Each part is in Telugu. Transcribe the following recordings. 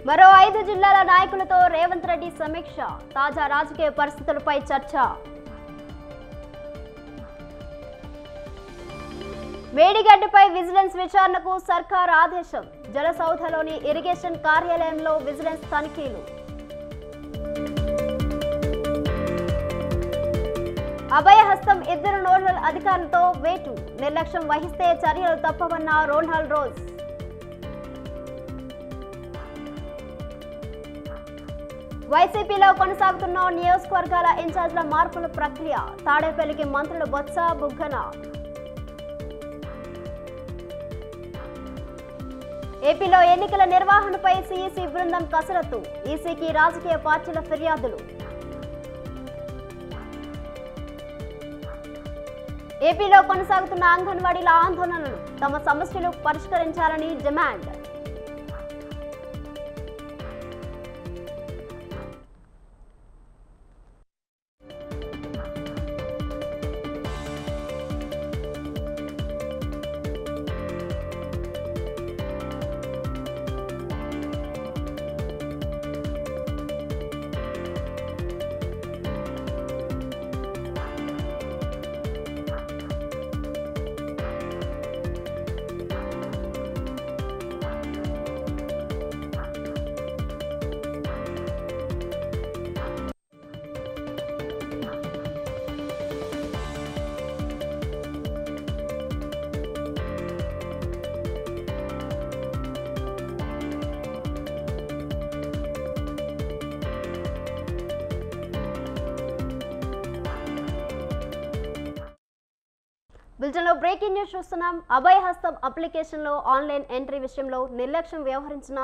మరో 5 జిల్లాల నాయకులతో రేవంత్ రెడ్డి సమీక్ష. తాజా రాజకీయ పరిస్థితులపై చర్చ. మేడిగడ్డపై విజిలెన్స్ విచారణకు సర్కార్ ఆదేశం. జలసౌధలోని ఇరిగేషన్ కార్యాలయంలో విజిలెన్స్ తనిఖీలు. అభయహస్తం 2 నోడల్ అధికారులతో వేటు. నిర్లక్ష్యం వహిస్తే చర్యలు తప్పవన్న రోనాల్డ్ రోజ్. వైసీపీలో కొనసాగుతున్న నియోజకవర్గాల ఇన్ఛార్జ్ల మార్పుల ప్రక్రియ. తాడేపల్లికి మంత్రులు బొత్స, బుగ్గన. ఏపీలో ఎన్నికల నిర్వహణపై సీఈసీ బృందం కసరత్తు. ఈసీకి రాజకీయ పార్టీల ఫిర్యాదులు. ఏపీలో కొనసాగుతున్న అంగన్వాడీల ఆందోళనలు. తమ సమస్యలు పరిష్కరించాలని డిమాండ్. బులెటిన్లో బ్రేకింగ్ న్యూస్ చూస్తున్నాం. అభయహస్తం అప్లికేషన్లో ఆన్లైన్ ఎంట్రీ విషయంలో నిర్లక్ష్యం వ్యవహరించిన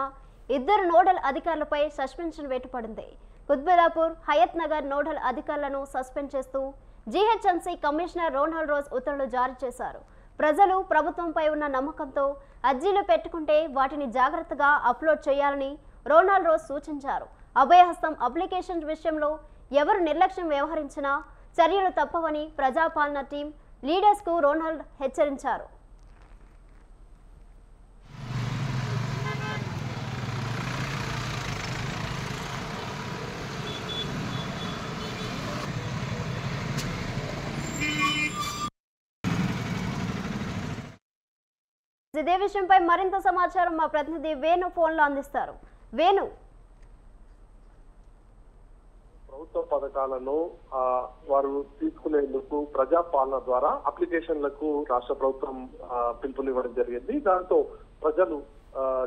2 నోడల్ అధికారులపై సస్పెన్షన్ వేటు పడింది. కుత్బుల్లాపూర్, హయత్ నగర్ నోడల్ అధికారులను సస్పెండ్ చేస్తూ జీహెచ్ఎంసీ కమిషనర్ రోనాల్డ్ రోజ్ ఉత్తర్వులు జారీ చేశారు. ప్రజలు ప్రభుత్వంపై ఉన్న నమ్మకంతో అర్జీలు పెట్టుకుంటే వాటిని జాగ్రత్తగా అప్లోడ్ చేయాలని రోనాల్డ్ రోజ్ సూచించారు. అభయహస్తం అప్లికేషన్ విషయంలో ఎవరు నిర్లక్ష్యం వ్యవహరించినా చర్యలు తప్పవని ప్రజాపాలన టీం లీడర్స్ కు రోనాల్డ్ హెచ్చరించారు. ఇదే విషయంపై మరింత సమాచారం మా ప్రతినిధి వేణు ఫోన్లో అందిస్తారు. వేణు, ప్రభుత్వ పథకాలను వారు తీసుకునేందుకు ప్రజాపాలన ద్వారా అప్లికేషన్లకు రాష్ట్ర ప్రభుత్వం పిలుపునివ్వడం జరిగింది. దాంతో ప్రజలు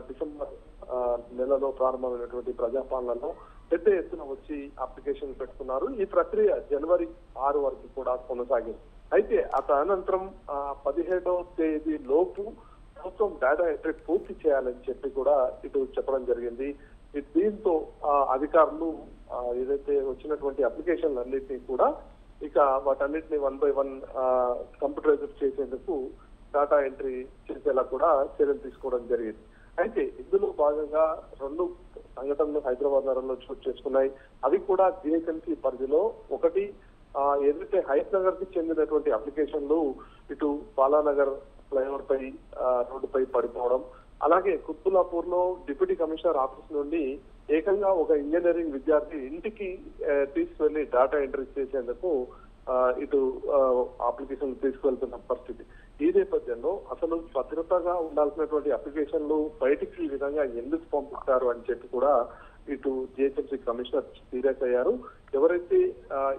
డిసెంబర్ నెలలో ప్రారంభమైనటువంటి ప్రజాపాలనలో పెద్ద ఎత్తున వచ్చి అప్లికేషన్ పెట్టుకున్నారు. ఈ ప్రక్రియ జనవరి 6 వరకు కూడా కొనసాగింది. అయితే అనంతరం 17వ తేదీ లోపు ప్రభుత్వం డేటా ఎంట్రీ పూర్తి చేయాలని చెప్పి కూడా ఇటు చెప్పడం జరిగింది. దీంతో అధికారులు ఏదైతే వచ్చినటువంటి అప్లికేషన్లు అన్నింటినీ కూడా ఇక వాటన్నిటిని 1 by 1 కంప్యూటరైజ్ చేసేందుకు డేటా ఎంట్రీ చేసేలా కూడా చర్యలు తీసుకోవడం జరిగింది. అయితే ఇందులో భాగంగా 2 సంఘటనలు హైదరాబాద్ నగరంలో చోటు చేసుకున్నాయి. అవి కూడా జిహెచ్ఎంసీ పరిధిలో. ఒకటి ఏదైతే హయత్ నగర్ కి చెందినటువంటి అప్లికేషన్లు ఇటు బాలానగర్ ఫ్లైఓవర్ పై రోడ్డుపై పడిపోవడం, అలాగే కుత్బుల్లాపూర్ లో డిప్యూటీ కమిషనర్ ఆఫీస్ నుండి ఏకంగా ఒక ఇంజనీరింగ్ విద్యార్థి ఇంటికి తీసుకువెళ్లి డేటా ఎంట్రీ చేసేందుకు ఇటు అప్లికేషన్ తీసుకువెళ్తున్న పరిస్థితి. ఈ నేపథ్యంలో అసలు భద్రతగా ఉండాల్సినటువంటి అప్లికేషన్లు బయటికి ఈ విధంగా ఎందుకు పంపిస్తారు అని చెప్పి కూడా ఇటు జిహెచ్ఎంసీ కమిషనర్ సీరియస్ అయ్యారు. ఎవరైతే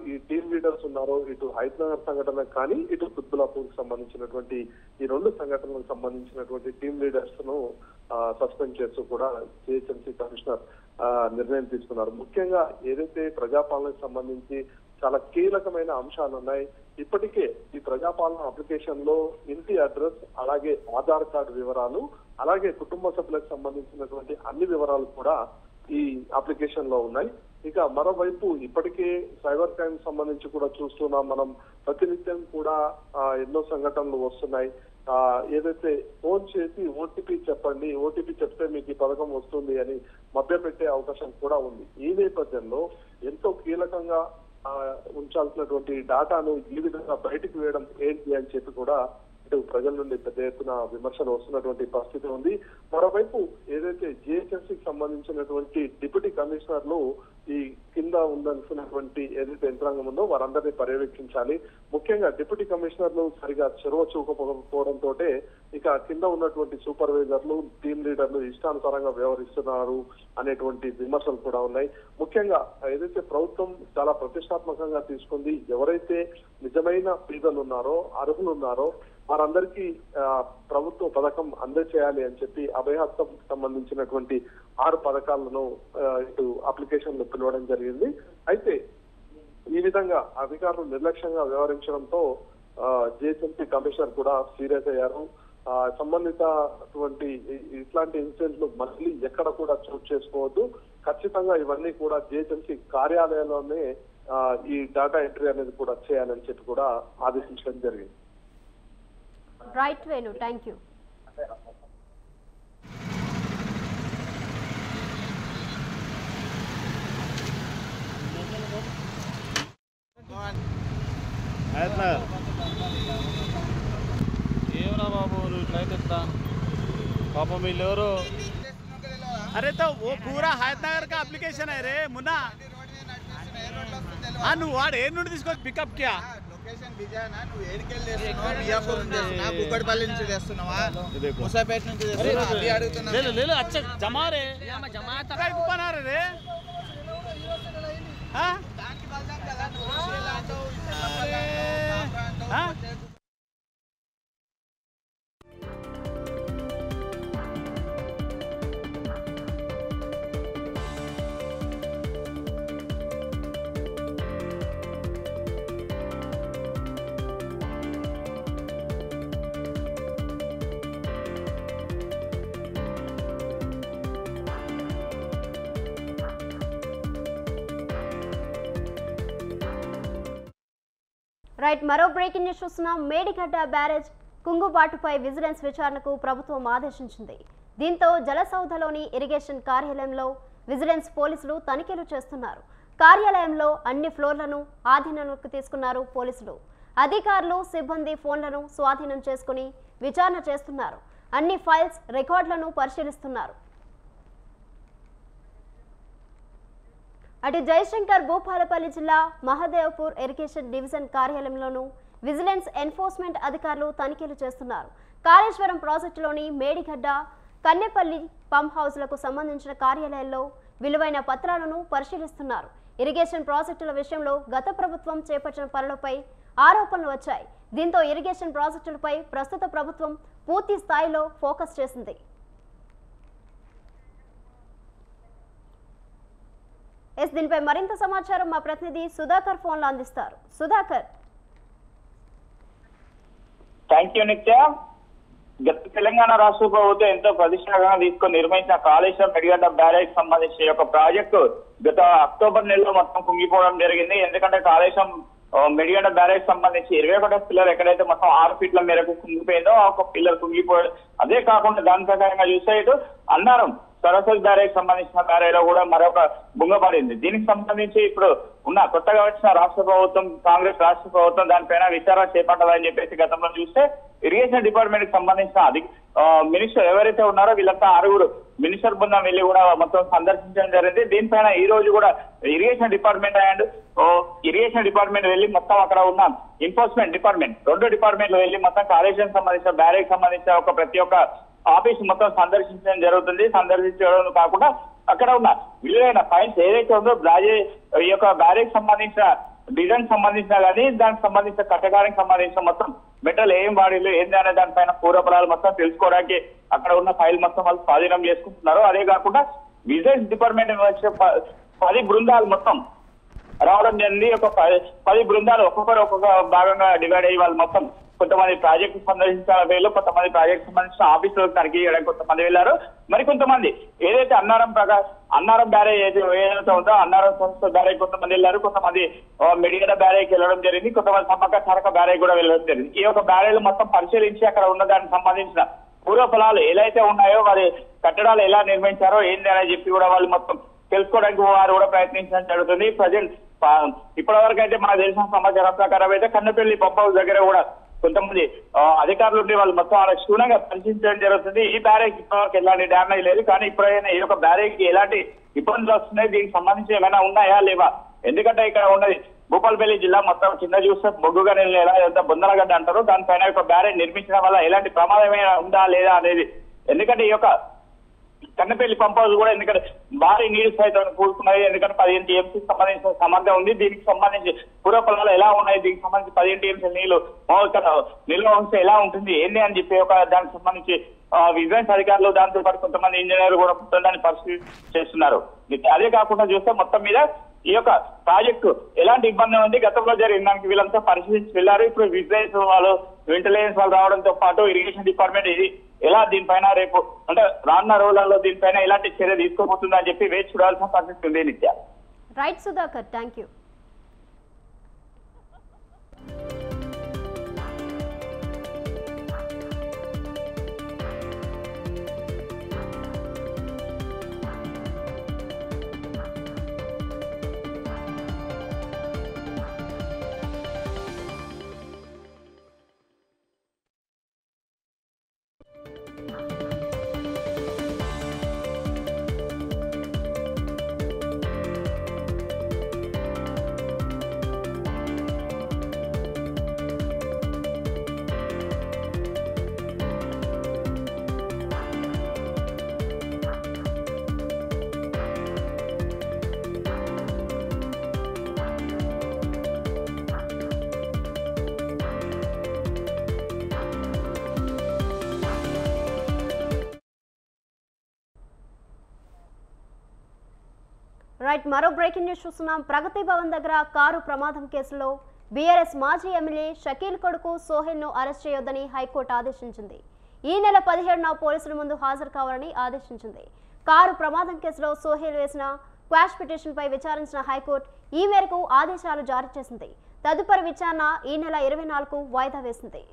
ఈ టీమ్ లీడర్స్ ఉన్నారో ఇటు హయత్ నగర్ సంఘటన కానీ ఇటు కుత్బుల్లాపూర్ కి సంబంధించినటువంటి ఈ 2 సంఘటనలకు సంబంధించినటువంటి టీమ్ లీడర్స్ ను సస్పెండ్ చేస్తూ కూడా జిహెచ్ఎంసీ కమిషనర్ నిర్ణయం తీసుకున్నారు. ముఖ్యంగా ఏదైతే ప్రజాపాలనకు సంబంధించి చాలా కీలకమైన అంశాలు ఉన్నాయి. ఇప్పటికే ఈ ప్రజాపాలన అప్లికేషన్ లో ఇంటి అడ్రస్, అలాగే ఆధార్ కార్డు వివరాలు, అలాగే కుటుంబ సభ్యులకు సంబంధించినటువంటి అన్ని వివరాలు కూడా ఈ అప్లికేషన్ లో ఉన్నాయి. ఇక మరోవైపు ఇప్పటికే సైబర్ క్రైమ్ సంబంధించి కూడా చూస్తున్నాం మనం. ప్రతినిత్యం కూడా ఎన్నో సంఘటనలు వస్తున్నాయి. ఏదైతే ఫోన్ చేసి ఓటీపీ చెప్పండి, ఓటీపీ చెప్తే మీకు ఈ పథకం వస్తుంది అని మభ్యపెట్టే అవకాశం కూడా ఉంది. ఈ నేపథ్యంలో ఎంతో కీలకంగా ఉంచాల్సినటువంటి డేటాను ఈ విధంగా బయటకు వేయడం ఏంటి అని చెప్పి కూడా ప్రజల నుండి పెద్ద ఎత్తున విమర్శలు వస్తున్నటువంటి పరిస్థితి ఉంది. మరోవైపు ఏదైతే జిహెచ్ఎంసీకి సంబంధించినటువంటి డిప్యూటీ కమిషనర్లు ఈ కింద ఉండాల్సినటువంటి ఏదైతే యంత్రాంగం ఉందో వారందరినీ పర్యవేక్షించాలి. ముఖ్యంగా డిప్యూటీ కమిషనర్లు సరిగా చొరవ చూపకపోవడంతో ఇక కింద ఉన్నటువంటి సూపర్వైజర్లు, టీమ్ లీడర్లు ఇష్టానుసారంగా వ్యవహరిస్తున్నారు అనేటువంటి విమర్శలు కూడా ఉన్నాయి. ముఖ్యంగా ఏదైతే ప్రభుత్వం చాలా ప్రతిష్టాత్మకంగా తీసుకుంది, ఎవరైతే నిజమైన పేదలు ఉన్నారో, అర్హులు ఉన్నారో వారందరికీ ప్రభుత్వ పథకం అందజేయాలి అని చెప్పి అభయహస్తం సంబంధించినటువంటి 6 పథకాలను ఇటు అప్లికేషన్లు పిలవడం జరిగింది. అయితే ఈ విధంగా అధికారులు నిర్లక్ష్యంగా వ్యవహరించడంతో జిహెచ్ఎంసీ కమిషనర్ కూడా సీరియస్ అయ్యారు. సంబంధితటువంటి ఇట్లాంటి ఇన్సిడెంట్లు మళ్ళీ ఎక్కడ కూడా చోటు చేసుకోవద్దు, ఖచ్చితంగా ఇవన్నీ కూడా జిహెచ్ఎంసీ కార్యాలయంలోనే ఈ డేటా ఎంట్రీ అనేది కూడా చేయాలని చెప్పి కూడా ఆదేశించడం జరిగింది. Right Venu, thank you. ఏమరా బాబు నువ్వు ఇట్లయితే ఎట్లా పాపం వీళ్ళెవరు? अरे तो वो पूरा हयतनगर का एप्लीकेशन है रे मुन्ना నువ్వు వాడు ఏ నుండి తీసుకొచ్చి పికప్ కియా లొకేషన్ బిజానా నువ్వు ఏడికెళ్ళి చేస్తున్నావా మియాపూర్ నుంచి చేస్తున్నావా కుక్కడపల్లి నుంచి చేస్తున్నావా ముసాపేట నుంచి చేస్తున్నావా అది అడుగుతున్నా ले ले अच्छा जमा रे जमा तक बना रे हां దానికి బల్దాం కదా నువ్వు విషయాలు అంటావు రైట్, మరో బ్రేకింగ్ న్యూస్ చూస్తున్నాం. మేడిగడ్డ బ్యారేజ్ కుంగుబాటుపై విజిలెన్స్ విచారణకు ప్రభుత్వం ఆదేశించింది. దీంతో జలసౌధలోని ఇరిగేషన్ కార్యాలయంలో విజిలెన్స్ పోలీసులు తనిఖీలు చేస్తున్నారు. కార్యాలయంలో అన్ని ఫ్లోర్లను ఆధీనంలోకి తీసుకున్నారు పోలీసులు. అధికారులు, సిబ్బంది ఫోన్లను స్వాధీనం చేసుకుని విచారణ చేస్తున్నారు. అన్ని ఫైల్స్, రికార్డులను పరిశీలిస్తున్నారు. అటు జయశంకర్ భూపాలపల్లి జిల్లా మహదేవ్పూర్ ఇరిగేషన్ డివిజన్ కార్యాలయంలోనూ విజిలెన్స్ ఎన్ఫోర్స్మెంట్ అధికారులు తనిఖీలు చేస్తున్నారు. కాళేశ్వరం ప్రాజెక్టులోని మేడిగడ్డ, కన్నెపల్లి పంప్ హౌస్లకు సంబంధించిన కార్యాలయాల్లో విలువైన పత్రాలను పరిశీలిస్తున్నారు. ఇరిగేషన్ ప్రాజెక్టుల విషయంలో గత ప్రభుత్వం చేపట్టిన పనులపై ఆరోపణలు వచ్చాయి. దీంతో ఇరిగేషన్ ప్రాజెక్టులపై ప్రస్తుత ప్రభుత్వం పూర్తి స్థాయిలో ఫోకస్ చేసింది. దీనిపై మరింత సమాచారం మా ప్రతినిధి సుధాకర్ ఫోన్లో అందిస్తారు. సుధాకర్. థ్యాంక్ యూ నిత్య. గత తెలంగాణ రాష్ట్ర ప్రభుత్వం ఎంతో ప్రతిష్టాత్మకంగా తీసుకొని నిర్మించిన కాళేశ్వరం మేడిగడ్డ బ్యారేజ్ సంబంధించి ఒక ప్రాజెక్టు గత అక్టోబర్ నెలలో మొత్తం కుంగిపోవడం జరిగింది. ఎందుకంటే కాళేశ్వరం మేడిగడ్డ బ్యారేజ్ సంబంధించి 21 పిల్లర్ ఎక్కడైతే మొత్తం 6 ఫీట్ల మేరకు కుంగిపోయిందో ఒక పిల్లర్ కుంగిపోయాడు. అదే కాకుండా దాని ప్రకారంగా చూస్తే ఇటు అన్నారం సరస్వతి బ్యారేజ్ సంబంధించిన బ్యారేజ్ లో కూడా మరొక బుంగపడింది. దీనికి సంబంధించి ఇప్పుడు ఉన్న కొత్తగా వచ్చిన రాష్ట్ర ప్రభుత్వం, కాంగ్రెస్ రాష్ట్ర ప్రభుత్వం దానిపైన విచారణ చేపట్టాలని చెప్పేసి గతంలో చూస్తే ఇరిగేషన్ డిపార్ట్మెంట్ కి సంబంధించిన మినిస్టర్ ఎవరైతే ఉన్నారో వీళ్ళంతా 6 మినిస్టర్ బృందం వెళ్ళి కూడా మొత్తం సందర్శించడం జరిగింది. దీనిపైన ఈ రోజు కూడా ఇరిగేషన్ డిపార్ట్మెంట్ వెళ్ళి మొత్తం అక్కడ ఉన్న ఎన్ఫోర్స్మెంట్ డిపార్ట్మెంట్ 2 డిపార్ట్మెంట్లు వెళ్ళి మొత్తం కాళేశ్వరం సంబంధించిన బ్యారేజ్ సంబంధించిన ప్రతి ఒక్క ఆఫీస్ మొత్తం సందర్శించడం జరుగుతుంది. సందర్శించడం కాకుండా అక్కడ ఉన్న విలువైన ఫైల్స్ ఏదైతే ఉందో ఈ యొక్క బ్యారేజ్ సంబంధించిన డిజైన్ సంబంధించిన కానీ దానికి సంబంధించిన కట్టడానికి సంబంధించిన మొత్తం మెటల్ ఏం వాడిలు ఏంది అనే దానిపైన పూర్వపరాలు మొత్తం తెలుసుకోవడానికి అక్కడ ఉన్న ఫైల్ మొత్తం వాళ్ళు స్వాధీనం చేసుకుంటున్నారు. అదే కాకుండా విజిలెన్స్ డిపార్ట్మెంట్ 10 బృందాలు మొత్తం రావడం జరిగింది. ఒక 10 బృందాలు ఒక్కొక్క భాగంగా డివైడ్ అయ్యి వాళ్ళు మొత్తం కొంతమంది ప్రాజెక్టు సందర్శించిన వేళ, కొంతమంది ప్రాజెక్ట్ సంబంధించిన ఆఫీసులకు తనిఖీ చేయడానికి కొంతమంది వెళ్ళారు. మరి కొంతమంది ఏదైతే అన్నారం బ్యారేజ్ ఏదైతే ఉందో అన్నారం సంస్థ బ్యారేజ్ కొంతమంది వెళ్ళారు. కొంతమంది మేడిగడ్డ బ్యారేజ్కి వెళ్ళడం జరిగింది. కొంతమంది సమ్మక్క సారక్క బ్యారేజ్ కూడా వెళ్ళడం జరిగింది. ఈ యొక్క బ్యారేజ్ మొత్తం పరిశీలించి అక్కడ ఉన్న దానికి సంబంధించిన పూర్వ ఫలాలు ఎలా అయితే ఉన్నాయో, వారి కట్టడాలు ఎలా నిర్మించారో ఏంది అని చెప్పి కూడా వాళ్ళు మొత్తం తెలుసుకోవడానికి వారు కూడా ప్రయత్నించడం జరుగుతుంది. ప్రజెంట్ ఇప్పటి వరకు అయితే మనకు తెలిసిన సమాచారం ప్రకారం అయితే కన్నెపల్లి పంప్ హౌస్ దగ్గర కూడా కొంతమంది అధికారులు ఉండి వాళ్ళు మొత్తం అలా క్షుణ్ణంగా పరిశీలించడం జరుగుతుంది. ఈ బ్యారేజ్ ఇప్పటివరకు ఎలాంటి డ్యామేజ్ లేదు, కానీ ఇప్పుడైనా ఈ యొక్క బ్యారేజ్ కి ఎలాంటి ఇబ్బందులు వస్తున్నాయి, దీనికి సంబంధించి ఏమైనా ఉన్నాయా లేవా? ఎందుకంటే ఇక్కడ ఉన్నది భూపాలపల్లి జిల్లా మొత్తం కింద చూస్తే బొగ్గుగా ఎలా ఏదైతే బొందలగడ్డ అంటారో దానిపైన ఒక బ్యారేజ్ నిర్మించడం వల్ల ఎలాంటి ప్రమాదమైన ఉందా లేదా అనేది. ఎందుకంటే ఈ యొక్క కన్నపల్లి పంప్ హౌస్ కూడా ఎందుకంటే భారీ నీరు సైతం కూడుకున్నాయి. ఎందుకంటే 15 టీఎంసీకి సంబంధించిన సామర్థ్యం ఉంది. దీనికి సంబంధించి పూర్వపల్లాలు ఎలా ఉన్నాయి, దీనికి సంబంధించి 15 టీఎంసీ నీళ్లు నిల్వ ఉంటే ఎలా ఉంటుంది ఏంటి అని చెప్పి ఒక దానికి సంబంధించి విజిలెన్స్ అధికారులు దాంతో పాటు కొంతమంది ఇంజనీర్లు కూడా దాన్ని పరిశీలి చేస్తున్నారు. అదే కాకుండా చూస్తే మొత్తం మీద ఈ యొక్క ప్రాజెక్టు ఎలాంటి ఇబ్బంది ఉంది, గతంలో జరిగిన దానికి వీళ్ళంతా పరిశీలించి వెళ్లారు. ఇప్పుడు విజిలెన్స్ వాళ్ళు ఇంటెలిజెన్స్ వాళ్ళు రావడంతో పాటు ఇరిగేషన్ డిపార్ట్మెంట్ ఇది ఎలా దీనిపైన రేపు అంటే రానున్న రోజులలో దీనిపైన ఎలాంటి చర్య తీసుకోబోతుందని చెప్పి వేచి చూడాల్సిన పరిస్థితి ఉంది. నిత్య right Sudhakar, thank you. Right, మరో బ్రేకింగ్ న్యూస్ చూస్తున్నాం. ప్రగతి భవన్ దగ్గర కారు ప్రమాదం కేసులో బీఆర్ఎస్ మాజీ ఎమ్మెల్యే షకీల్ కొడుకు సోహెల్ను అరెస్ట్ చేయొద్దని హైకోర్టు ఆదేశించింది. ఈ నెల 17న పోలీసుల ముందు హాజరు కావాలని ఆదేశించింది. కారు ప్రమాదం కేసులో సోహెల్ వేసిన క్వాష్ పిటిషన్పై విచారించిన హైకోర్టు ఈ మేరకు ఆదేశాలు జారీ చేసింది. తదుపరి విచారణ ఈ నెల 24కు వాయిదా వేసింది.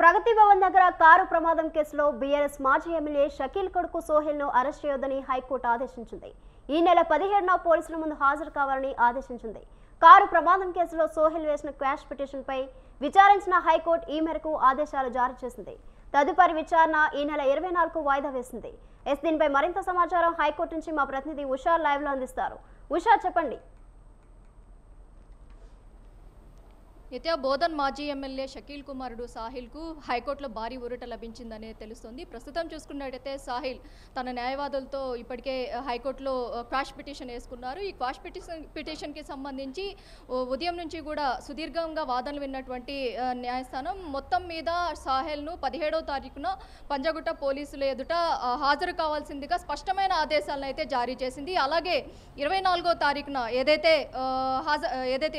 ప్రగతి భవన్ దగ్గర కారు ప్రమాదం కేసులో బీఆర్ఎస్ మాజీ ఎమ్మెల్యే షకీల్ కొడుకు సోహెల్ను అరెస్ట్ చేయొద్దని హైకోర్టు ఆదేశించింది. ఈ నెల 17న పోలీసుల ముందు హాజరు కావాలని ఆదేశించింది. కారు ప్రమాదం కేసులో సోహెల్ వేసిన క్వాష్ పిటిషన్పై విచారించిన హైకోర్టు ఈ మేరకు ఆదేశాలు జారీ చేసింది. తదుపరి విచారణ ఈ నెల 24కు వాయిదా వేసింది. దీనిపై మరింత సమాచారం హైకోర్టు నుంచి మా ప్రతినిధి ఉషా లైవ్లో అందిస్తారు. ఉషా, చెప్పండి. నిత్య బోధన్ మాజీ ఎమ్మెల్యే షకీల్ కుమారుడు సాహిల్కు హైకోర్టులో భారీ ఊరట లభించిందని తెలుస్తోంది. ప్రస్తుతం చూసుకున్నట్టయితే సాహిల్ తన న్యాయవాదులతో ఇప్పటికే హైకోర్టులో క్వాష్ పిటిషన్ వేసుకున్నారు. ఈ క్వాష్ పిటిషన్కి సంబంధించి ఉదయం నుంచి కూడా సుదీర్ఘంగా వాదనలు విన్నటువంటి న్యాయస్థానం మొత్తం మీద సాహిల్ను 17వ తారీఖున పంజగుట్ట పోలీసుల ఎదుట హాజరు కావాల్సిందిగా స్పష్టమైన ఆదేశాలను అయితే జారీ చేసింది. అలాగే 24వ తారీఖున ఏదైతే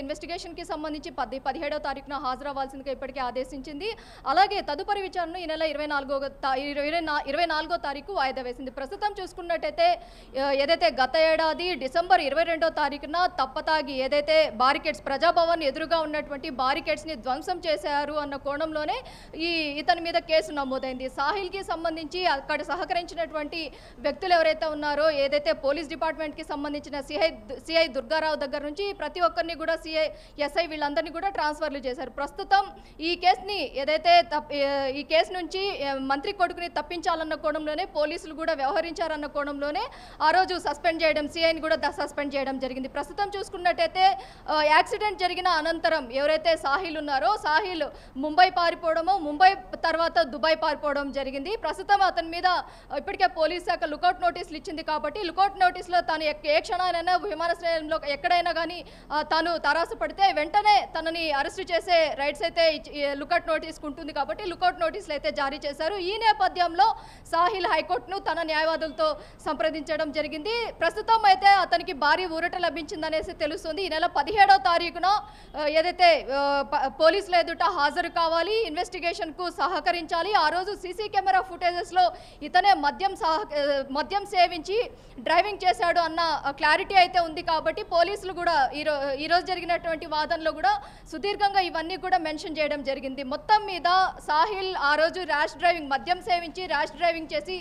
ఇన్వెస్టిగేషన్కి సంబంధించి 17 17వ తారీఖున హాజరవ్వాల్సిందిగా ఇప్పటికే ఆదేశించింది. అలాగే తదుపరి విచారణను ఈ నెల 24వ తారీఖు వాయిదా వేసింది. ప్రస్తుతం చూసుకున్నట్టయితే ఏదైతే గత ఏడాది డిసెంబర్ 22వ తారీఖున తప్పతాగి ఏదైతే బారికేడ్స్ ప్రజాభవన్ ఎదురుగా ఉన్నటువంటి బారికేడ్స్ని ధ్వంసం చేశారు అన్న కోణంలోనే ఇతని మీద కేసు నమోదైంది. సాహిల్కి సంబంధించి అక్కడ సహకరించినటువంటి వ్యక్తులు ఎవరైతే ఉన్నారో ఏదైతే పోలీస్ డిపార్ట్మెంట్కి సంబంధించిన సిఐ దుర్గారావు దగ్గర నుంచి ప్రతి ఒక్కరిని కూడా ఎస్ఐ వీళ్ళందరినీ కూడా ట్రాన్స్ఫర్లు చేశారు. ప్రస్తుతం ఈ కేసు నుంచి మంత్రి కొడుకుని తప్పించాలన్న కోణంలోనే పోలీసులు కూడా వ్యవహరించారన్న కోణంలోనే ఆ రోజు సస్పెండ్ చేయడం, సిఐని కూడా సస్పెండ్ చేయడం జరిగింది. ప్రస్తుతం చూసుకున్నట్టయితే యాక్సిడెంట్ జరిగిన అనంతరం ఎవరైతే సాహిల్ ఉన్నారో సాహిల్ ముంబై పారిపోవడము, ముంబై తర్వాత దుబాయ్ పారిపోవడం జరిగింది. ప్రస్తుతం అతని మీద ఇప్పటికే పోలీస్ శాఖ లుకౌట్ నోటీసులు ఇచ్చింది కాబట్టి లుకౌట్ నోటీసులో తాను ఏ క్షణానైనా విమానాశ్రయంలో ఎక్కడైనా కానీ తాను తారాసపడితే వెంటనే తనని అరెస్టు చేసే రైట్స్ అయితే లుకౌట్ నోటీస్ ఉంటుంది కాబట్టి లుకౌట్ నోటీసులు అయితే జారీ చేశారు. ఈ నేపథ్యంలో సాహిల్ హైకోర్టును తన న్యాయవాదులతో సంప్రదించడం జరిగింది. ప్రస్తుతం అయితే అతనికి భారీ ఊరట లభించిందనేసి తెలుస్తుంది. ఈ నెల 17వ తారీఖున ఏదైతే పోలీసుల ఎదుట హాజరు కావాలి, ఇన్వెస్టిగేషన్కు సహకరించాలి. ఆ రోజు సీసీ కెమెరా ఫుటేజెస్లో ఇతనే మద్యం సేవించి డ్రైవింగ్ చేశాడు అన్న క్లారిటీ అయితే ఉంది కాబట్టి పోలీసులు కూడా ఈరోజు జరిగినటువంటి వాదనలో కూడా సుదీర్ఘంగా ఇవన్నీ కూడా మెన్షన్ చేయడం జరిగింది. మొత్తం మీద సాహిల్ ఆ రోజు మద్యం సేవించి ర్యాష్ డ్రైవింగ్ చేసి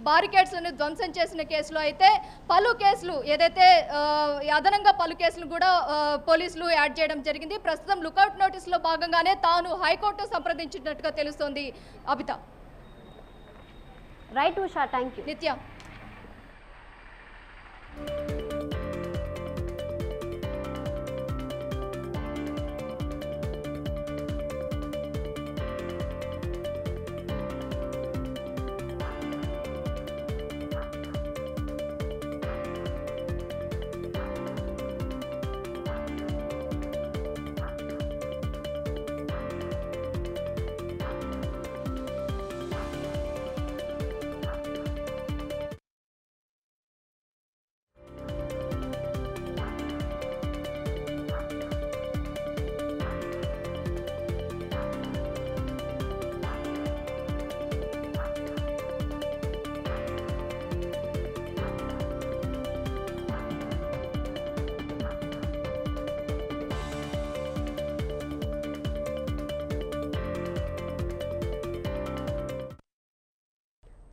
బారికేడ్స్లను ధ్వంసం చేసిన కేసులో అయితే పలు కేసులు ఏదైతే అదనంగా పలు కేసులు కూడా పోలీసులు యాడ్ చేయడం జరిగింది. ప్రస్తుతం లుకౌట్ నోటీసులో భాగంగానే తాను హైకోర్టు సంప్రదించినట్టుగా తెలుస్తోంది. Abitha. Right Usha, thank you. నిత్య.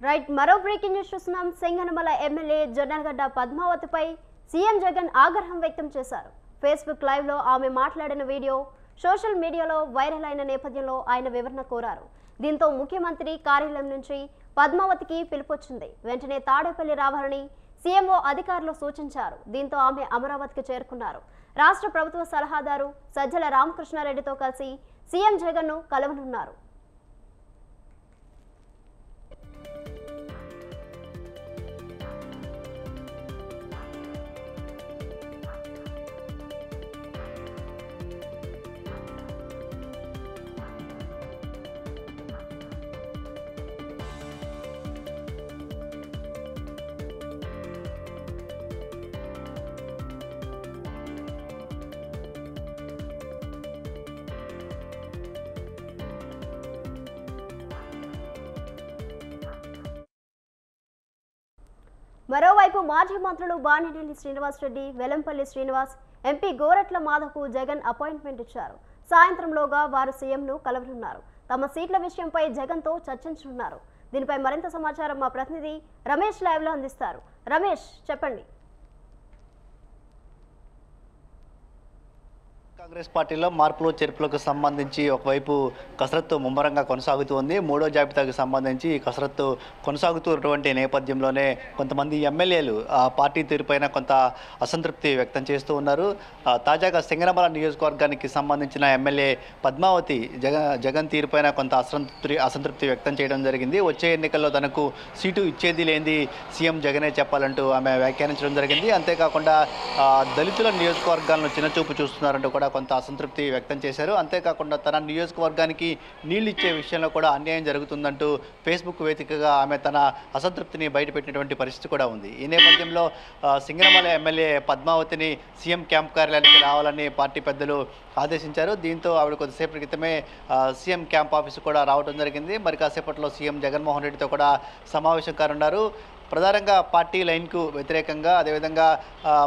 రైట్, మరో బ్రేకింగ్ న్యూస్ చూస్తున్నాం. సింగనమల ఎమ్మెల్యే జొన్నలగడ్డ పద్మావతిపై సీఎం జగన్ ఆగ్రహం వ్యక్తం చేశారు. ఫేస్బుక్ లైవ్లో ఆమె మాట్లాడిన వీడియో సోషల్ మీడియాలో వైరల్ అయిన నేపథ్యంలో ఆయన వివరణ కోరారు. దీంతో ముఖ్యమంత్రి కార్యాలయం నుంచి పద్మావతికి పిలుపొచ్చింది. వెంటనే తాడేపల్లి రావాలని సీఎంఓ అధికారులు సూచించారు. దీంతో ఆమె అమరావతికి చేరుకున్నారు. రాష్ట్ర ప్రభుత్వ సలహాదారు సజ్జల రామకృష్ణారెడ్డితో కలిసి సీఎం జగన్ను కలవనున్నారు. మరోవైపు మాజీ మంత్రులు బాలినేని శ్రీనివాసరెడ్డి, వెల్లంపల్లి శ్రీనివాస్, ఎంపీ గోరట్ల మాధవ్కు జగన్ అపాయింట్మెంట్ ఇచ్చారు. సాయంత్రంలోగా వారు సీఎంను కలవనున్నారు. తమ సీట్ల విషయంపై జగన్తో చర్చించనున్నారు. దీనిపై మరింత సమాచారం మా ప్రతినిధి రమేష్ లైవ్లో అందిస్తారు. రమేష్, చెప్పండి. కాంగ్రెస్ పార్టీలో మార్పులు చేర్పులకు సంబంధించి ఒకవైపు కసరత్తు ముమ్మరంగా కొనసాగుతోంది. మూడో జాబితాకు సంబంధించి కసరత్తు కొనసాగుతున్నటువంటి నేపథ్యంలోనే కొంతమంది ఎమ్మెల్యేలు ఆ పార్టీ తీరుపైన కొంత అసంతృప్తి వ్యక్తం చేస్తూ ఉన్నారు. తాజాగా సింగనమల నియోజకవర్గానికి సంబంధించిన ఎమ్మెల్యే పద్మావతి జగన్ తీరుపైన కొంత అసంతృప్తి వ్యక్తం చేయడం జరిగింది. వచ్చే ఎన్నికల్లో తనకు సీటు ఇచ్చేది లేనిది సీఎం జగనే చెప్పాలంటూ ఆమె వ్యాఖ్యానించడం జరిగింది. అంతేకాకుండా దళితుల నియోజకవర్గాలను చిన్నచూపు చూస్తున్నారంటూ కూడా కొంత అసంతృప్తి వ్యక్తం చేశారు. అంతేకాకుండా తన నియోజకవర్గానికి నీళ్లు ఇచ్చే విషయంలో కూడా అన్యాయం జరుగుతుందంటూ ఫేస్బుక్ వేదికగా ఆమె తన అసంతృప్తిని బయటపెట్టినటువంటి పరిస్థితి కూడా ఉంది. ఈ నేపథ్యంలో సింగనమల ఎమ్మెల్యే పద్మావతిని సీఎం క్యాంప్ కార్యాలయానికి రావాలని పార్టీ పెద్దలు ఆదేశించారు. దీంతో ఆవిడ కొద్దిసేపటి క్రితమే సీఎం క్యాంప్ ఆఫీసు కూడా రావడం జరిగింది. మరి కాసేపట్లో సీఎం జగన్మోహన్ రెడ్డితో కూడా సమావేశం కానున్నారు. ప్రధానంగా పార్టీ లైన్కు వ్యతిరేకంగా అదేవిధంగా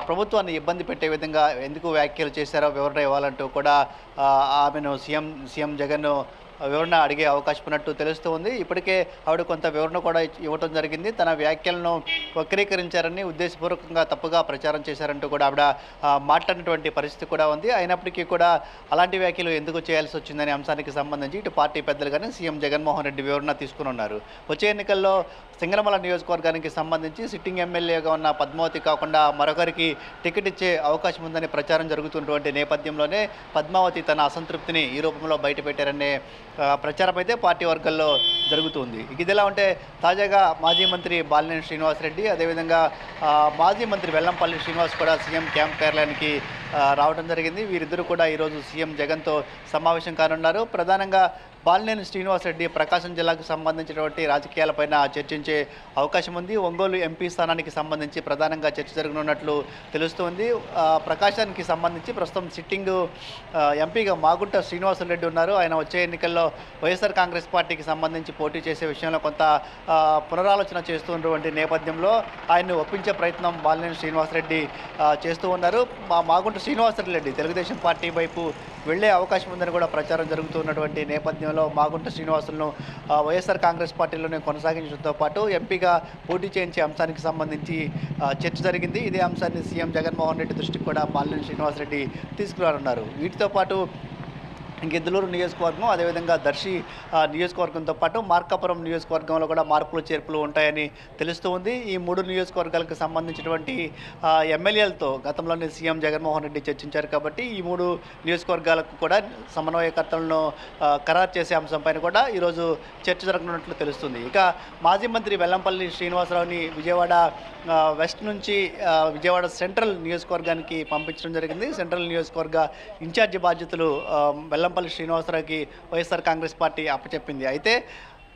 ప్రభుత్వాన్ని ఇబ్బంది పెట్టే విధంగా ఎందుకు వ్యాఖ్యలు చేశారో వివరణ ఇవ్వాలంటూ కూడా ఆమెను సీఎం జగన్ను వివరణ అడిగే అవకాశం ఉన్నట్టు తెలుస్తూ ఉంది. ఇప్పటికే ఆవిడ కొంత వివరణ కూడా ఇవ్వడం జరిగింది. తన వ్యాఖ్యలను వక్రీకరించారని ఉద్దేశపూర్వకంగా తప్పుగా ప్రచారం చేశారంటూ కూడా ఆవిడ మాట్లాడినటువంటి పరిస్థితి కూడా ఉంది. అయినప్పటికీ కూడా అలాంటి వ్యాఖ్యలు ఎందుకు చేయాల్సి వచ్చిందనే అంశానికి సంబంధించి ఇటు పార్టీ పెద్దలు కానీ సీఎం జగన్మోహన్ రెడ్డి వివరణ తీసుకుని ఉన్నారు. వచ్చే ఎన్నికల్లో సింగనమల నియోజకవర్గానికి సంబంధించి సిట్టింగ్ ఎమ్మెల్యేగా ఉన్న పద్మావతి కాకుండా మరొకరికి టికెట్ ఇచ్చే అవకాశం ఉందని ప్రచారం జరుగుతున్నటువంటి నేపథ్యంలోనే పద్మావతి తన అసంతృప్తిని ఈ రూపంలో బయటపెట్టారనే ప్రచారం అయితే పార్టీ వర్గాల్లో జరుగుతుంది. ఇదిలా ఉంటే తాజాగా మాజీ మంత్రి బాలినేని శ్రీనివాసరెడ్డి అదేవిధంగా మాజీ మంత్రి వెల్లంపల్లి శ్రీనివాస్ కూడా సీఎం క్యాంప్ కార్యాలయానికి రావడం జరిగింది. వీరిద్దరూ కూడా ఈరోజు సీఎం జగన్తో సమావేశం కానున్నారు. ప్రధానంగా బాలినేని శ్రీనివాసరెడ్డి ప్రకాశం జిల్లాకు సంబంధించినటువంటి రాజకీయాలపైన చర్చించే అవకాశం ఉంది. ఒంగోలు ఎంపీ స్థానానికి సంబంధించి ప్రధానంగా చర్చ జరగనున్నట్లు తెలుస్తోంది. ప్రకాశానికి సంబంధించి ప్రస్తుతం సిట్టింగ్ ఎంపీగా మాగుంట శ్రీనివాసరెడ్డి ఉన్నారు. ఆయన వచ్చే ఎన్నికల్లో వైఎస్ఆర్ కాంగ్రెస్ పార్టీకి సంబంధించి పోటీ చేసే విషయంలో కొంత పునరాలోచన చేస్తున్నటువంటి నేపథ్యంలో ఆయన్ని ఒప్పించే ప్రయత్నం బాలినేని శ్రీనివాసరెడ్డి చేస్తూ ఉన్నారు. మాగుంట శ్రీనివాసరెడ్డి తెలుగుదేశం పార్టీ వైపు వెళ్లే అవకాశం ఉందని కూడా ప్రచారం జరుగుతున్నటువంటి నేపథ్యంలో మాగుంట శ్రీనివాసులను వైఎస్ఆర్ కాంగ్రెస్ పార్టీలోనే కొనసాగించడంతో పాటు ఎంపీగా పోటీ చేయించే అంశానికి సంబంధించి చర్చ జరిగింది. ఇదే అంశాన్ని సీఎం జగన్మోహన్ రెడ్డి దృష్టికి కూడా బాలినేని శ్రీనివాసరెడ్డి తీసుకురానున్నారు. వీటితో పాటు గిద్దలూరు నియోజకవర్గం అదేవిధంగా దర్శి నియోజకవర్గంతో పాటు మార్కాపురం నియోజకవర్గంలో కూడా మార్పులు చేర్పులు ఉంటాయని తెలుస్తూ ఉంది. ఈ 3 నియోజకవర్గాలకు సంబంధించినటువంటి ఎమ్మెల్యేలతో గతంలోనే సీఎం జగన్మోహన్ రెడ్డి చర్చించారు కాబట్టి ఈ 3 నియోజకవర్గాలకు కూడా సమన్వయకర్తలను ఖరారు చేసే అంశంపైన కూడా ఈరోజు చర్చ జరగనున్నట్లు తెలుస్తుంది. ఇక మాజీ మంత్రి వెల్లంపల్లి శ్రీనివాసరావుని విజయవాడ వెస్ట్ నుంచి విజయవాడ సెంట్రల్ నియోజకవర్గానికి పంపించడం జరిగింది. సెంట్రల్ నియోజకవర్గ ఇన్ఛార్జి బాధ్యతలు వెల్లంపల్లి శ్రీనివాసరావుకి వైఎస్ఆర్ కాంగ్రెస్ పార్టీ అప్పచెప్పింది. అయితే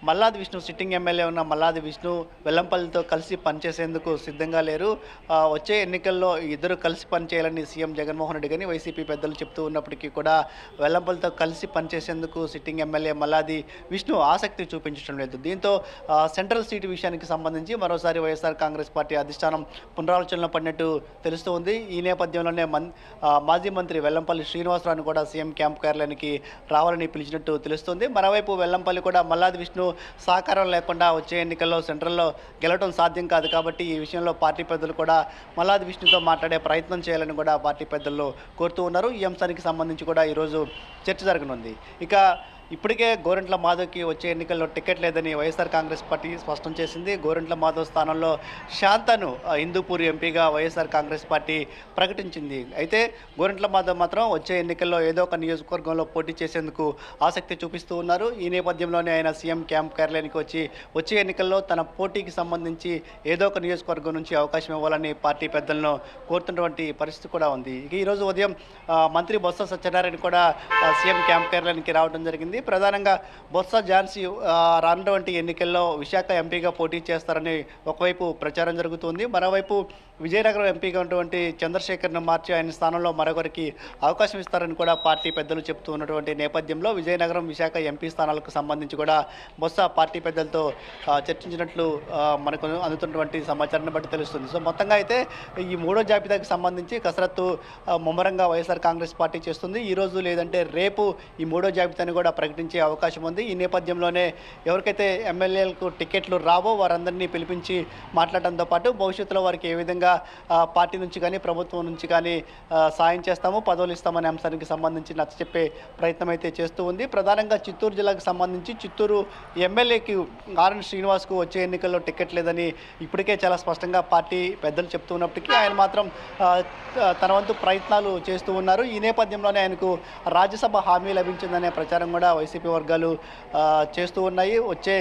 మల్లాది విష్ణు సిట్టింగ్ ఎమ్మెల్యే ఉన్న మల్లాది విష్ణు వెల్లంపల్లితో కలిసి పనిచేసేందుకు సిద్ధంగా లేరు. వచ్చే ఎన్నికల్లో ఇద్దరు కలిసి పనిచేయాలని సీఎం జగన్మోహన్ రెడ్డి కానీ వైసీపీ పెద్దలు చెప్తూ ఉన్నప్పటికీ కూడా వెల్లంపల్లితో కలిసి పనిచేసేందుకు సిట్టింగ్ ఎమ్మెల్యే మల్లాది విష్ణు ఆసక్తి చూపించడం లేదు. దీంతో సెంట్రల్ సీటు విషయానికి సంబంధించి మరోసారి వైఎస్ఆర్ కాంగ్రెస్ పార్టీ అధిష్టానం పునరాలోచనలో పడినట్టు తెలుస్తూ ఉంది. ఈ నేపథ్యంలోనే మాజీ మంత్రి వెల్లంపల్లి శ్రీనివాసరావును కూడా సీఎం క్యాంప్ కార్యాలయానికి రావాలని పిలిచినట్టు తెలుస్తుంది. మరోవైపు వెల్లంపల్లి కూడా మల్లాది విష్ణు సహకారం లేకుండా వచ్చే ఎన్నికల్లో సెంట్రల్లో గెలవడం సాధ్యం కాదు కాబట్టి ఈ విషయంలో పార్టీ పెద్దలు కూడా మల్లాది విష్ణుతో మాట్లాడే ప్రయత్నం చేయాలని కూడా పార్టీ పెద్దలు కోరుతూ ఉన్నారు. ఈ అంశానికి సంబంధించి కూడా ఈరోజు చర్చ జరగనుంది. ఇక ఇప్పటికే గోరంట్ల మాధవ్కి వచ్చే ఎన్నికల్లో టికెట్ లేదని వైఎస్ఆర్ కాంగ్రెస్ పార్టీ స్పష్టం చేసింది. గోరంట్ల మాధవ్ స్థానంలో శాంతను హిందూపూర్ ఎంపీగా వైఎస్ఆర్ కాంగ్రెస్ పార్టీ ప్రకటించింది. అయితే గోరంట్ల మాధవ్ మాత్రం వచ్చే ఎన్నికల్లో ఏదో ఒక నియోజకవర్గంలో పోటీ చేసేందుకు ఆసక్తి చూపిస్తూ ఉన్నారు. ఈ నేపథ్యంలోనే ఆయన సీఎం క్యాంప్ కార్యాలయానికి వచ్చే ఎన్నికల్లో తన పోటీకి సంబంధించి ఏదో ఒక నియోజకవర్గం నుంచి అవకాశం ఇవ్వాలని పార్టీ పెద్దలను కోరుతున్నటువంటి పరిస్థితి కూడా ఉంది. ఇక ఈరోజు ఉదయం మంత్రి బొత్స సత్యనారాయణ కూడా సీఎం క్యాంప్ కార్యాలయానికి రావడం జరిగింది. ప్రధానంగా బొత్స ఝాన్సీ రానున్నటువంటి ఎన్నికల్లో విశాఖ ఎంపీగా పోటీ చేస్తారని ఒకవైపు ప్రచారం జరుగుతుంది. మరోవైపు విజయనగరం ఎంపీగా ఉన్నటువంటి చంద్రశేఖర్ను మార్చి ఆయన స్థానంలో మరొకరికి అవకాశం ఇస్తారని కూడా పార్టీ పెద్దలు చెబుతూ ఉన్నటువంటి నేపథ్యంలో విజయనగరం విశాఖ ఎంపీ స్థానాలకు సంబంధించి కూడా బొత్స పార్టీ పెద్దలతో చర్చించినట్లు మనకు అందుతున్నటువంటి సమాచారాన్ని బట్టి తెలుస్తుంది. సో మొత్తంగా అయితే ఈ 3వ జాబితాకి సంబంధించి కసరత్తు ముమ్మరంగా వైఎస్ఆర్ కాంగ్రెస్ పార్టీ చేస్తుంది. ఈరోజు లేదంటే రేపు ఈ 3వ జాబితాని కూడా ప్రకటించే అవకాశం ఉంది. ఈ నేపథ్యంలోనే ఎవరికైతే ఎమ్మెల్యేలకు టికెట్లు రావో వారందరినీ పిలిపించి మాట్లాడడంతో పాటు భవిష్యత్తులో వారికి ఏ విధంగా పార్టీ నుంచి కానీ ప్రభుత్వం నుంచి కానీ సాయం చేస్తాము, పదవులు ఇస్తామనే అంశానికి సంబంధించి నచ్చచెప్పే ప్రయత్నం అయితే చేస్తూ ఉంది. ప్రధానంగా చిత్తూరు జిల్లాకు సంబంధించి చిత్తూరు ఎమ్మెల్యేకి ఆర్ఎన్ శ్రీనివాస్కు వచ్చే ఎన్నికల్లో టికెట్ లేదని ఇప్పటికే చాలా స్పష్టంగా పార్టీ పెద్దలు చెప్తూ ఉన్నప్పటికీ ఆయన మాత్రం తన వంతు ప్రయత్నాలు చేస్తూ ఉన్నారు. ఈ నేపథ్యంలోనే ఆయనకు రాజ్యసభ హామీ లభించిందనే ప్రచారం కూడా వైసీపీ వర్గాలు చేస్తూ ఉన్నాయి. వచ్చే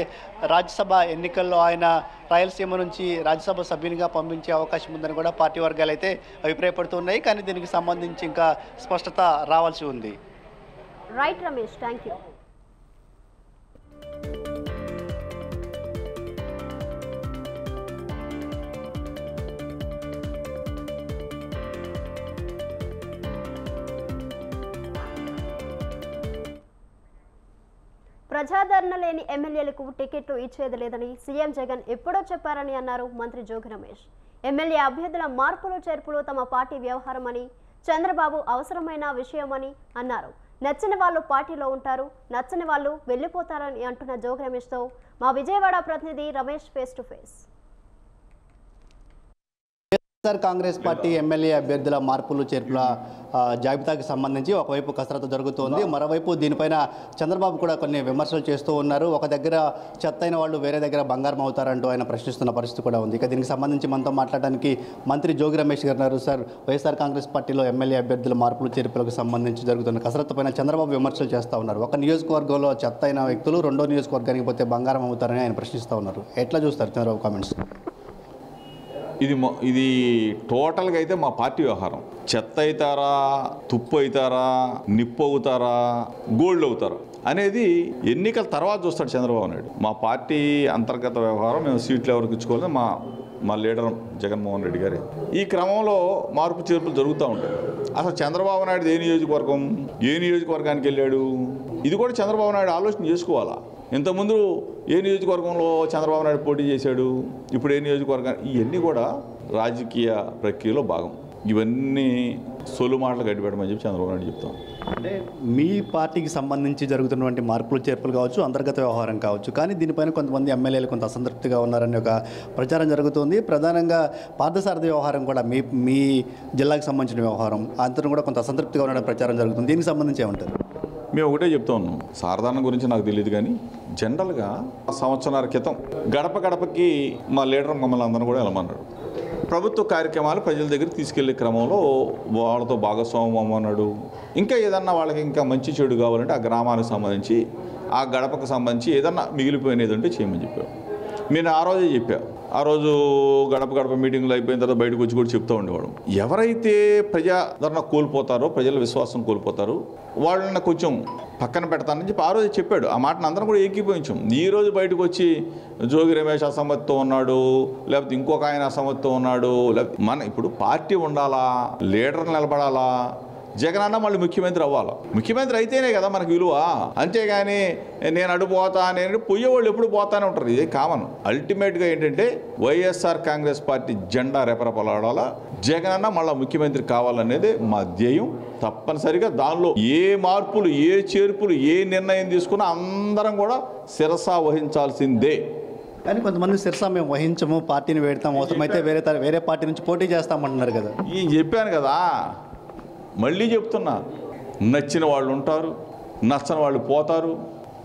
రాజ్యసభ ఎన్నికల్లో ఆయన రాయలసీమ నుంచి రాజ్యసభ సభ్యునిగా పంపించే అవకాశం ఉందని కూడా పార్టీ వర్గాలు అయితే అభిప్రాయపడుతున్నాయి. కానీ దీనికి సంబంధించి ఇంకా స్పష్టత రావాల్సి ఉంది. Right Ramesh, thank you. ప్రజాదరణ లేని ఎమ్మెల్యేలకు టికెట్లు ఇచ్చేది లేదని సీఎం జగన్ ఎప్పుడో చెప్పారని అన్నారు మంత్రి జోగి రమేష్. ఎమ్మెల్యే అభ్యర్థుల మార్పులు చేర్పులు తమ పార్టీ వ్యవహారమని, చంద్రబాబు అవసరమైన విషయమని అన్నారు. నచ్చిన వాళ్ళు పార్టీలో ఉంటారు, నచ్చని వాళ్ళు వెళ్ళిపోతారని అంటున్న జోగి రమేష్తో మా విజయవాడ ప్రతినిధి Ramesh face to face. Congress party MLA అభ్యర్థుల మార్పులు చేర్పుల జాబితాకి సంబంధించి ఒకవైపు కసరత్తు జరుగుతోంది. మరోవైపు దీనిపైన చంద్రబాబు కూడా కొన్ని విమర్శలు చేస్తూ ఉన్నారు. ఒక దగ్గర చెత్త అయిన వాళ్ళు వేరే దగ్గర బంగారం అవుతారంటూ ఆయన ప్రశ్నిస్తున్న పరిస్థితి కూడా ఉంది. ఇక దీనికి సంబంధించి మనతో మాట్లాడడానికి మంత్రి జోగి రమేష్ గారు ఉన్నారు. సార్, వైఎస్ఆర్ కాంగ్రెస్ పార్టీలో ఎమ్మెల్యే అభ్యర్థుల మార్పులు చేర్పులకు సంబంధించి జరుగుతున్న కసరత్తు పైన చంద్రబాబు విమర్శలు చేస్తూ ఉన్నారు. ఒక నియోజకవర్గంలో చెత్త అయిన వ్యక్తులు రెండో నియోజకవర్గానికి పోతే బంగారం అవుతారని ఆయన ప్రశ్నిస్తూ ఉన్నారు. ఎట్లా చూస్తారు చంద్రబాబు కామెంట్స్? ఇది టోటల్గా అయితే మా పార్టీ వ్యవహారం. చెత్త అవుతారా, తుప్పు అవుతారా, నిప్పు అవుతారా, గోల్డ్ అవుతారా అనేది ఎన్నికల తర్వాత చూస్తాడు చంద్రబాబు నాయుడు. మా పార్టీ అంతర్గత వ్యవహారం, మేము సీట్లు ఎవరికి ఇచ్చుకోవాలి మా లీడర్ జగన్మోహన్ రెడ్డి గారే. ఈ క్రమంలో మార్పు చేర్పులు జరుగుతూ ఉంటాయి. అసలు చంద్రబాబు నాయుడు ఏ నియోజకవర్గానికి వెళ్ళాడు, ఇది కూడా చంద్రబాబు నాయుడు ఆలోచన చేసుకోవాలా. ఇంతకుముందు ఏ నియోజకవర్గంలో చంద్రబాబు నాయుడు పోటీ చేశాడు, ఇప్పుడు ఏ నియోజకవర్గం, ఇవన్నీ కూడా రాజకీయ ప్రక్రియలో భాగం. ఇవన్నీ సొలు మాటలు గడిపెట్టమని చెప్పి చంద్రబాబు నాయుడు చెప్తాం. అంటే మీ పార్టీకి సంబంధించి జరుగుతున్నటువంటి మార్పులు చేర్పులు కావచ్చు, అంతర్గత వ్యవహారం కావచ్చు, కానీ దీనిపైన కొంతమంది ఎమ్మెల్యేలు కొంత అసంతృప్తిగా ఉన్నారని ఒక ప్రచారం జరుగుతుంది. ప్రధానంగా పార్థసారథి వ్యవహారం కూడా మీ జిల్లాకు సంబంధించిన వ్యవహారం, అంతరం కూడా కొంత అసంతృప్తిగా ఉన్న ప్రచారం జరుగుతుంది. దీనికి సంబంధించి ఏమంటారు? మేము ఒకటే చెప్తా ఉన్నాం, సారథాన గురించి నాకు తెలియదు, కానీ జనరల్గా సంవత్సరాల క్రితం గడప గడపకి మా లీడర్ మమ్మల్ని అందరూ కూడా వెళ్ళమన్నాడు. ప్రభుత్వ కార్యక్రమాలు ప్రజల దగ్గర తీసుకెళ్లే క్రమంలో వాళ్ళతో భాగస్వామ్యం అన్నాడు. ఇంకా ఏదన్నా వాళ్ళకి ఇంకా మంచి చెడు కావాలంటే ఆ గ్రామానికి సంబంధించి, ఆ గడపకు సంబంధించి ఏదన్నా మిగిలిపోయినది ఉంటే చేయమని చెప్పావు. నేను ఆ రోజే చెప్పాను. ఆ రోజు గడప మీటింగ్లు అయిపోయిన తర్వాత బయటకు వచ్చి కూడా చెప్తూ ఉండేవాడు. ఎవరైతే ప్రజాదరణ కోల్పోతారో, ప్రజల విశ్వాసం కోల్పోతారో వాళ్ళని కొంచెం పక్కన పెడతానని చెప్పి ఆ రోజు చెప్పాడు. ఆ మాటను అందరం కూడా ఏకీభవించాం. ఈ రోజు బయటకు వచ్చి జోగి రమేష్ అసమ్మతితో ఉన్నాడు, లేకపోతే ఇంకొక ఆయన అసమ్మతితో ఉన్నాడు, లేకపోతే ఇప్పుడు పార్టీ ఉండాలా, లీడర్ నిలబడాలా, జగన్ అన్న మళ్ళీ ముఖ్యమంత్రి అవ్వాలి. ముఖ్యమంత్రి అయితేనే కదా మనకు విలువ. అంతేగాని నేను అడుపోతా, నేను పోయేవాళ్ళు ఎప్పుడు పోతానే ఉంటారు. ఇది కామన్. అల్టిమేట్గా ఏంటంటే వైఎస్ఆర్ కాంగ్రెస్ పార్టీ జెండా రెపరెపలాడాలా, జగన్ అన్న మళ్ళీ ముఖ్యమంత్రి కావాలనేది మా ధ్యేయం. తప్పనిసరిగా దానిలో ఏ మార్పులు, ఏ చేర్పులు, ఏ నిర్ణయం తీసుకున్నా అందరం కూడా శిరసా వహించాల్సిందే. కానీ కొంతమంది శిరసా మేము వహించము, పార్టీని వేడతాం, అవసరమైతే వేరే పార్టీ నుంచి పోటీ చేస్తామంటున్నారు కదా. ఈ చెప్పాను కదా, మళ్ళీ చెప్తున్నా, నచ్చిన వాళ్ళు ఉంటారు, నచ్చని వాళ్ళు పోతారు.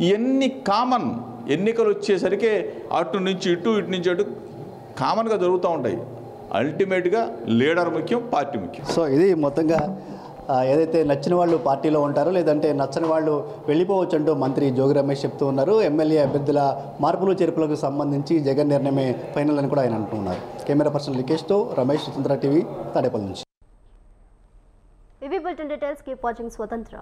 ఇవన్నీ కామన్. ఎన్నికలు వచ్చేసరికి అటు నుంచి ఇటు నుంచి అటు కామన్గా జరుగుతూ ఉంటాయి. అల్టిమేట్గా లీడర్ ముఖ్యం, పార్టీ ముఖ్యం. సో ఇది మొత్తంగా ఏదైతే నచ్చిన వాళ్ళు పార్టీలో ఉంటారో, లేదంటే నచ్చని వాళ్ళు వెళ్ళిపోవచ్చు అంటూ మంత్రి జోగి రమేష్ చెప్తూ ఉన్నారు. ఎమ్మెల్యే అభ్యర్థుల మార్పులు చేర్పులకు సంబంధించి జగన్ నిర్ణయమే ఫైనల్ అని కూడా ఆయన అంటున్నారు. కెమెరా పర్సన్ లికేష్తో రమేష్, స్వతంత్ర టీవీ, తాడేపల్లి నుంచి. ఇవి బులెటిన్ డీటెయిల్స్. కీప్ వాచింగ్ స్వతంత్ర.